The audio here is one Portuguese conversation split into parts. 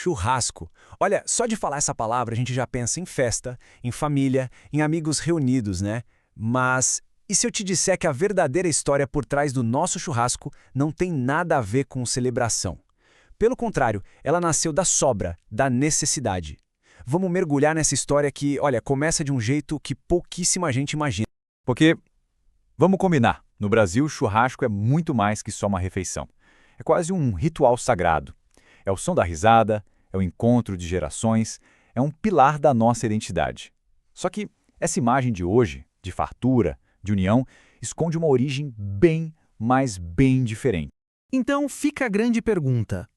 churrasco. Olha, só de falar essa palavra a gente já pensa em festa, em família, em amigos reunidos, né? Mas e se eu te disser que a verdadeira história por trás do nosso churrasco não tem nada a ver com celebração? Pelo contrário, ela nasceu da sobra, da necessidade. Vamos mergulhar nessa história que, olha, começa de um jeito que pouquíssima gente imagina. Porque, vamos combinar, no Brasil o churrasco é muito mais que só uma refeição. É quase um ritual sagrado. É o som da risada, é o encontro de gerações, é um pilar da nossa identidade. Só que essa imagem de hoje, de fartura, de união, esconde uma origem bem, mas bem diferente. Então fica a grande pergunta.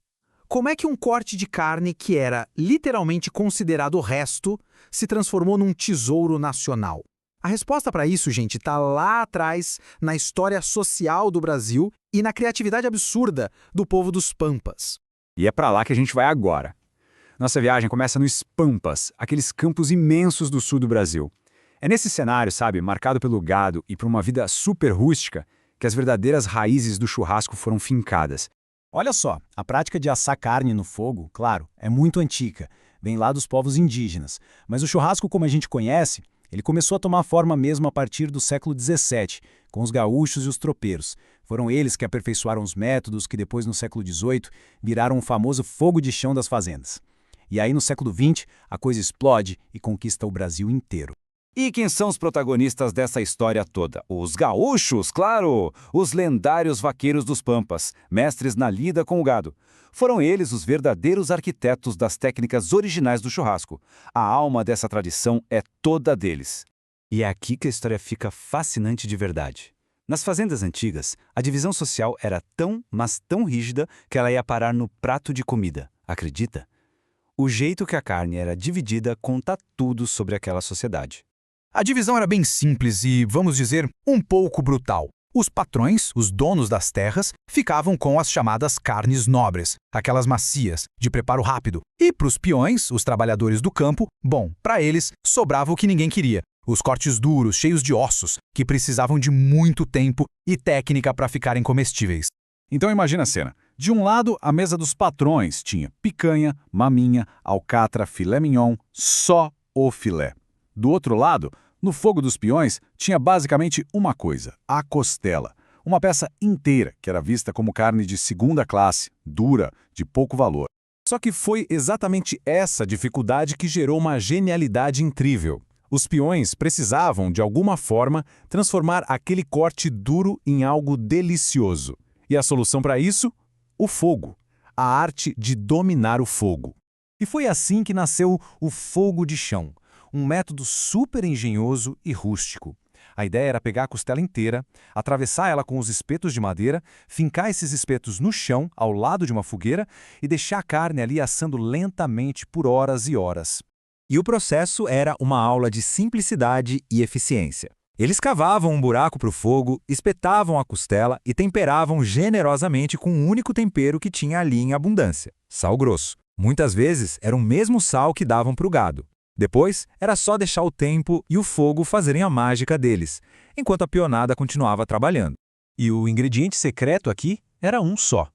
Como é que um corte de carne que era literalmente considerado resto se transformou num tesouro nacional? A resposta para isso, gente, está lá atrás, na história social do Brasil e na criatividade absurda do povo dos Pampas. E é para lá que a gente vai agora. Nossa viagem começa nos Pampas, aqueles campos imensos do sul do Brasil. É nesse cenário, sabe, marcado pelo gado e por uma vida super rústica, que as verdadeiras raízes do churrasco foram fincadas. Olha só, a prática de assar carne no fogo, claro, é muito antiga, vem lá dos povos indígenas. Mas o churrasco, como a gente conhece, ele começou a tomar forma mesmo a partir do século XVII, com os gaúchos e os tropeiros. Foram eles que aperfeiçoaram os métodos que depois, no século XVIII, viraram o famoso fogo de chão das fazendas. E aí, no século XX, a coisa explode e conquista o Brasil inteiro. E quem são os protagonistas dessa história toda? Os gaúchos, claro! Os lendários vaqueiros dos Pampas, mestres na lida com o gado. Foram eles os verdadeiros arquitetos das técnicas originais do churrasco. A alma dessa tradição é toda deles. E é aqui que a história fica fascinante de verdade. Nas fazendas antigas, a divisão social era tão, mas tão rígida que ela ia parar no prato de comida. Acredita? O jeito que a carne era dividida conta tudo sobre aquela sociedade. A divisão era bem simples e, vamos dizer, um pouco brutal. Os patrões, os donos das terras, ficavam com as chamadas carnes nobres, aquelas macias, de preparo rápido. E para os peões, os trabalhadores do campo, bom, para eles, sobrava o que ninguém queria. Os cortes duros, cheios de ossos, que precisavam de muito tempo e técnica para ficarem comestíveis. Então imagina a cena. De um lado, a mesa dos patrões tinha picanha, maminha, alcatra, filé mignon, só o filé. Do outro lado, no fogo dos peões, tinha basicamente uma coisa, a costela. Uma peça inteira que era vista como carne de segunda classe, dura, de pouco valor. Só que foi exatamente essa dificuldade que gerou uma genialidade incrível. Os peões precisavam, de alguma forma, transformar aquele corte duro em algo delicioso. E a solução para isso? O fogo. A arte de dominar o fogo. E foi assim que nasceu o fogo de chão. Um método super engenhoso e rústico. A ideia era pegar a costela inteira, atravessar ela com os espetos de madeira, fincar esses espetos no chão, ao lado de uma fogueira, e deixar a carne ali assando lentamente por horas e horas. E o processo era uma aula de simplicidade e eficiência. Eles cavavam um buraco para o fogo, espetavam a costela e temperavam generosamente com um único tempero que tinha ali em abundância: sal grosso. Muitas vezes era o mesmo sal que davam para o gado. Depois, era só deixar o tempo e o fogo fazerem a mágica deles, enquanto a peonada continuava trabalhando. E o ingrediente secreto aqui era um só: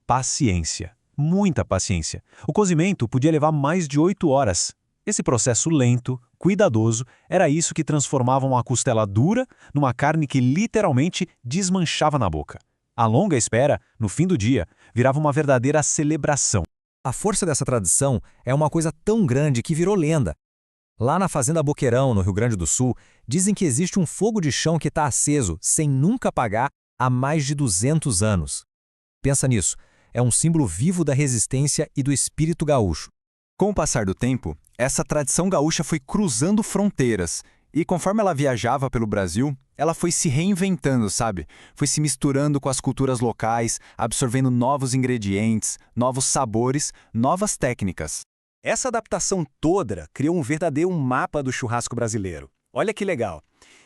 paciência. Muita paciência. O cozimento podia levar mais de 8 horas. Esse processo lento, cuidadoso, era isso que transformava uma costela dura numa carne que literalmente desmanchava na boca. A longa espera, no fim do dia, virava uma verdadeira celebração. A força dessa tradição é uma coisa tão grande que virou lenda. Lá na Fazenda Boqueirão, no Rio Grande do Sul, dizem que existe um fogo de chão que está aceso, sem nunca apagar, há mais de 200 anos. Pensa nisso, é um símbolo vivo da resistência e do espírito gaúcho. Com o passar do tempo, essa tradição gaúcha foi cruzando fronteiras e, conforme ela viajava pelo Brasil, ela foi se reinventando, sabe? Foi se misturando com as culturas locais, absorvendo novos ingredientes, novos sabores, novas técnicas. Essa adaptação toda criou um verdadeiro mapa do churrasco brasileiro. Olha que legal!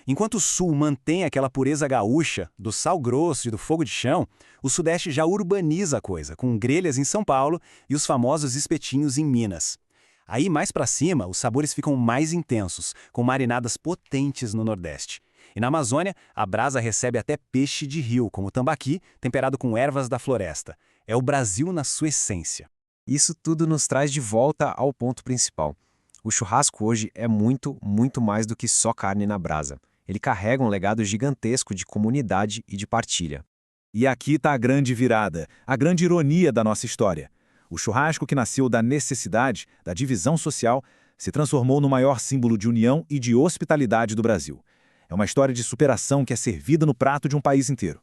Enquanto o Sul mantém aquela pureza gaúcha, do sal grosso e do fogo de chão, o Sudeste já urbaniza a coisa, com grelhas em São Paulo e os famosos espetinhos em Minas. Aí, mais para cima, os sabores ficam mais intensos, com marinadas potentes no Nordeste. E na Amazônia, a brasa recebe até peixe de rio, como o tambaqui, temperado com ervas da floresta. É o Brasil na sua essência. Isso tudo nos traz de volta ao ponto principal. O churrasco hoje é muito, muito mais do que só carne na brasa. Ele carrega um legado gigantesco de comunidade e de partilha. E aqui está a grande virada, a grande ironia da nossa história. O churrasco que nasceu da necessidade, da divisão social, se transformou no maior símbolo de união e de hospitalidade do Brasil. É uma história de superação que é servida no prato de um país inteiro.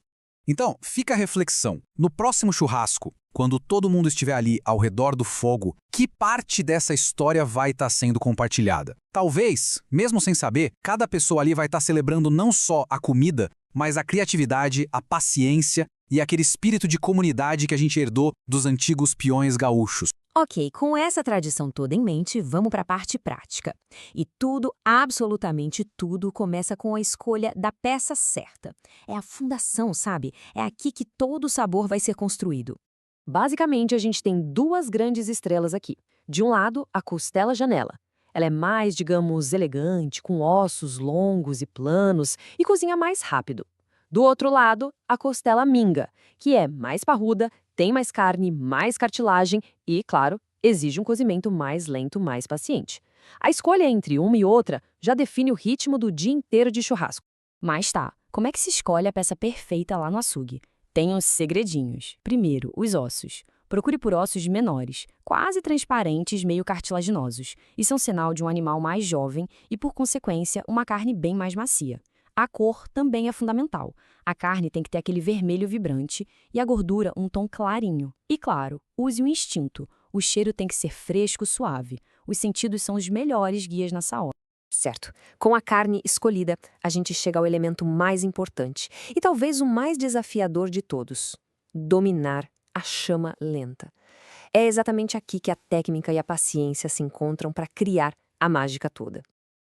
Então, fica a reflexão. No próximo churrasco, quando todo mundo estiver ali ao redor do fogo, que parte dessa história vai estar sendo compartilhada? Talvez, mesmo sem saber, cada pessoa ali vai estar celebrando não só a comida, mas a criatividade, a paciência e aquele espírito de comunidade que a gente herdou dos antigos peões gaúchos. Ok, com essa tradição toda em mente, vamos para a parte prática. E tudo, absolutamente tudo, começa com a escolha da peça certa. É a fundação, sabe? É aqui que todo o sabor vai ser construído. Basicamente, a gente tem duas grandes estrelas aqui. De um lado, a costela janela. Ela é mais, digamos, elegante, com ossos longos e planos e cozinha mais rápido. Do outro lado, a costela minga, que é mais parruda, tem mais carne, mais cartilagem e, claro, exige um cozimento mais lento, mais paciente. A escolha entre uma e outra já define o ritmo do dia inteiro de churrasco. Mas tá, como é que se escolhe a peça perfeita lá no açougue? Tem uns segredinhos. Primeiro, os ossos. Procure por ossos menores, quase transparentes, meio cartilaginosos. Isso é um sinal de um animal mais jovem e, por consequência, uma carne bem mais macia. A cor também é fundamental. A carne tem que ter aquele vermelho vibrante e a gordura um tom clarinho. E claro, use o instinto. O cheiro tem que ser fresco, suave. Os sentidos são os melhores guias nessa hora. Certo. Com a carne escolhida, a gente chega ao elemento mais importante e talvez o mais desafiador de todos: dominar a chama lenta. É exatamente aqui que a técnica e a paciência se encontram para criar a mágica toda.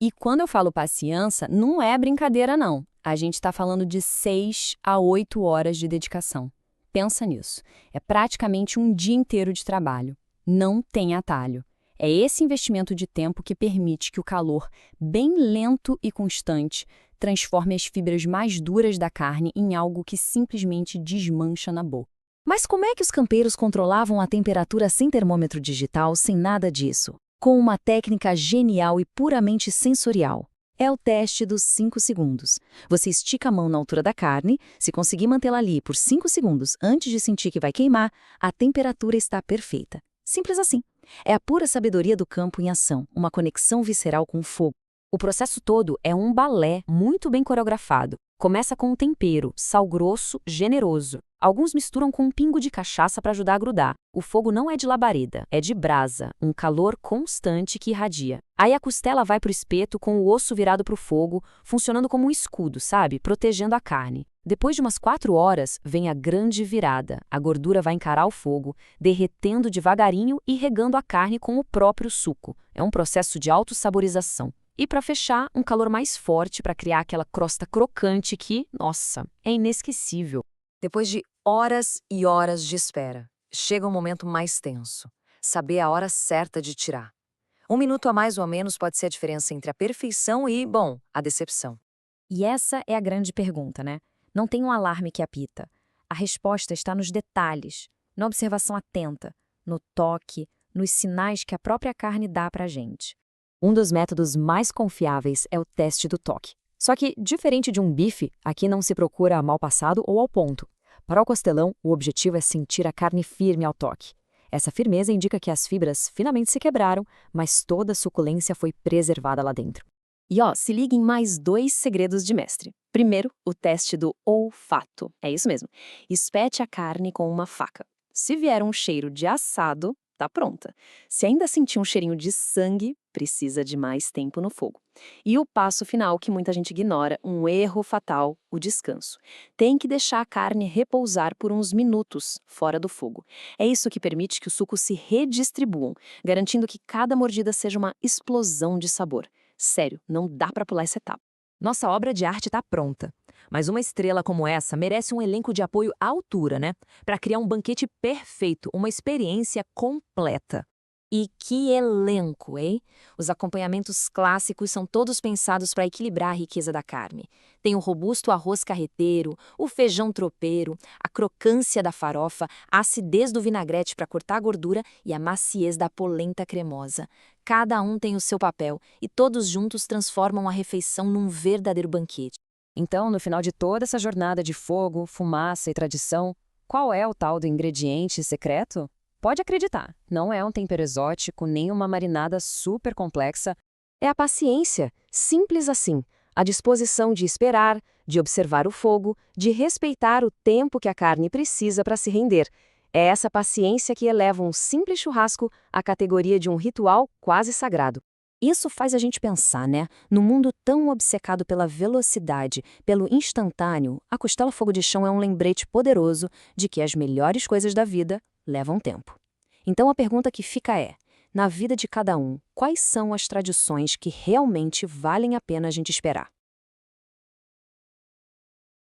E quando eu falo paciência, não é brincadeira não. A gente está falando de 6 a 8 horas de dedicação. Pensa nisso. É praticamente um dia inteiro de trabalho. Não tem atalho. É esse investimento de tempo que permite que o calor, bem lento e constante, transforme as fibras mais duras da carne em algo que simplesmente desmancha na boca. Mas como é que os campeiros controlavam a temperatura sem termômetro digital, sem nada disso? Com uma técnica genial e puramente sensorial. É o teste dos 5 segundos. Você estica a mão na altura da carne, se conseguir mantê-la ali por 5 segundos antes de sentir que vai queimar, a temperatura está perfeita. Simples assim. É a pura sabedoria do campo em ação, uma conexão visceral com o fogo. O processo todo é um balé muito bem coreografado. Começa com um tempero, sal grosso, generoso. Alguns misturam com um pingo de cachaça para ajudar a grudar. O fogo não é de labareda, é de brasa, um calor constante que irradia. Aí a costela vai para o espeto com o osso virado para o fogo, funcionando como um escudo, sabe? Protegendo a carne. Depois de umas 4 horas, vem a grande virada. A gordura vai encarar o fogo, derretendo devagarinho e regando a carne com o próprio suco. É um processo de autossaborização. E para fechar, um calor mais forte para criar aquela crosta crocante que, nossa, é inesquecível. Depois de horas e horas de espera, chega um momento mais tenso. Saber a hora certa de tirar. 1 minuto a mais ou a menos pode ser a diferença entre a perfeição e, bom, a decepção. E essa é a grande pergunta, né? Não tem um alarme que apita. A resposta está nos detalhes, na observação atenta, no toque, nos sinais que a própria carne dá para a gente. Um dos métodos mais confiáveis é o teste do toque. Só que, diferente de um bife, aqui não se procura a mal passado ou ao ponto. Para o costelão, o objetivo é sentir a carne firme ao toque. Essa firmeza indica que as fibras finalmente se quebraram, mas toda a suculência foi preservada lá dentro. E se liga em mais 2 segredos de mestre. Primeiro, o teste do olfato. É isso mesmo. Espete a carne com uma faca. Se vier um cheiro de assado, tá pronta. Se ainda sentir um cheirinho de sangue, precisa de mais tempo no fogo. E o passo final que muita gente ignora, um erro fatal, o descanso. Tem que deixar a carne repousar por uns minutos fora do fogo. É isso que permite que os sucos se redistribuam, garantindo que cada mordida seja uma explosão de sabor. Sério, não dá para pular essa etapa. Nossa obra de arte está pronta. Mas uma estrela como essa merece um elenco de apoio à altura, né? Para criar um banquete perfeito, uma experiência completa. E que elenco, hein? Os acompanhamentos clássicos são todos pensados para equilibrar a riqueza da carne. Tem o robusto arroz carreteiro, o feijão tropeiro, a crocância da farofa, a acidez do vinagrete para cortar a gordura e a maciez da polenta cremosa. Cada um tem o seu papel e todos juntos transformam a refeição num verdadeiro banquete. Então, no final de toda essa jornada de fogo, fumaça e tradição, qual é o tal do ingrediente secreto? Pode acreditar, não é um tempero exótico nem uma marinada super complexa. É a paciência, simples assim. A disposição de esperar, de observar o fogo, de respeitar o tempo que a carne precisa para se render. É essa paciência que eleva um simples churrasco à categoria de um ritual quase sagrado. Isso faz a gente pensar, né? No mundo tão obcecado pela velocidade, pelo instantâneo, a costela fogo de chão é um lembrete poderoso de que as melhores coisas da vida levam tempo. Então a pergunta que fica é, na vida de cada um, quais são as tradições que realmente valem a pena a gente esperar?